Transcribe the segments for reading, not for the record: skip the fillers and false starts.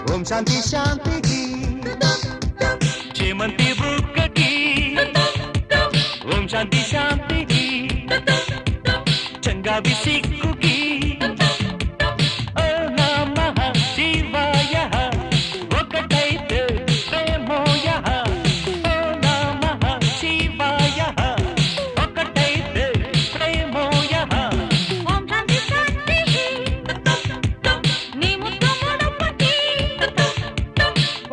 ఓం శాంతి శాంతికి చేమంతి బుక్కకి ఓం శాంతి శాంతికి చంగావి సిక్కుకి ఓ నమః శివాయ ఒకటైతే ప్రేమోయ ఓ నమః శివాయ ఒకటైతే ప్రేమోయ ఓం శాంతి శాంతి నీ ముద్దు ముడుపుకి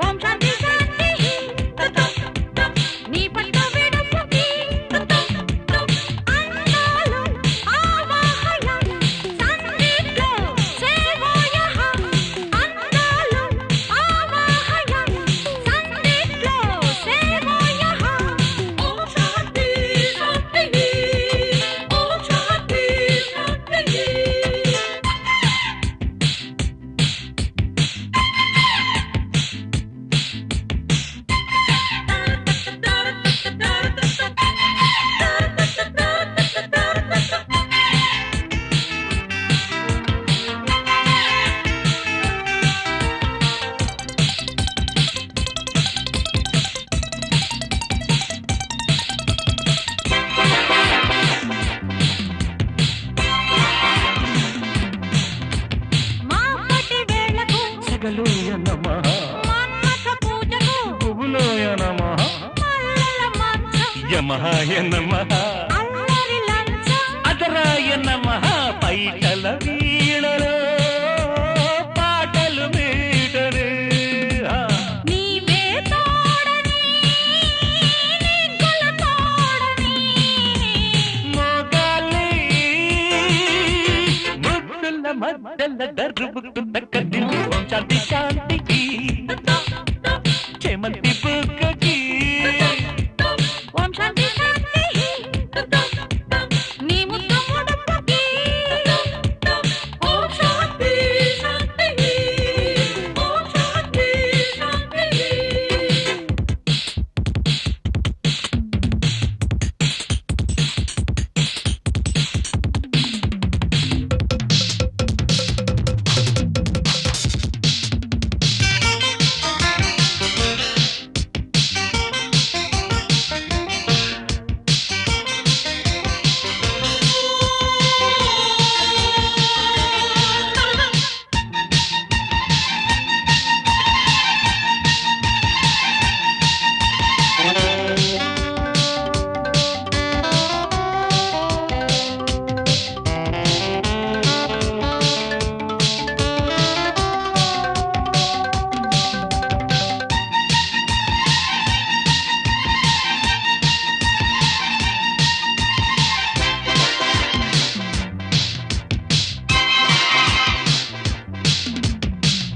ఓం శాంతి శాంతి నీ పట్టు విడుపుకి అందాలు ఆవాహయ సంగీతో సేవోయ అందాలు ఆవాహయ సంగీతో సేవోయ ఓం శాంతి శాంతి ఓం శాంతి శాంతి మాపటి వేళకు సగలోయ నమః మన్మథ పూజకు గుబులోయ నమః మల్లెల మంచం యమహాయ నమః అల్లరి లంచం అదరాయ నమః పైటల వీణలో పాటలు మీటనే నీవే తోడని నీకుల తోడని మోగాలి ముద్దుల మద్దెల దర్రుబుకు తక్కది ఓం శాంతి శాంతికి చేమంతి బుక్కకి ఓం శాంతి శాంతి నీ ముద్దు ముడుపుకి ఓం శాంతి శాంతి ఓం శాంతి శాంతి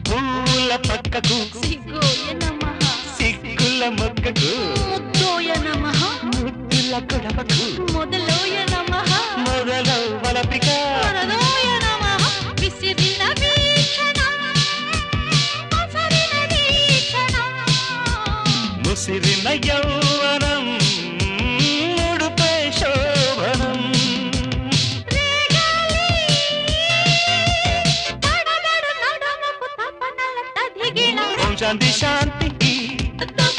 పూల పక్కకు సిగ్గోయ నమః సిక్కుల మొక్కకు ముద్దోయ నమః ముద్దుల కొడవకు మొదలోయ నమః మొదలు వలపిక వరదోయ నమః విసిరిన వీక్షణం అసరిన వీక్షణం ముసిరిన యౌవనం ఉడుపే శోభనం రేగాలి తడబడు నడుముకు తపనల తదిగిన ఓం శాంతి శాంతికి తం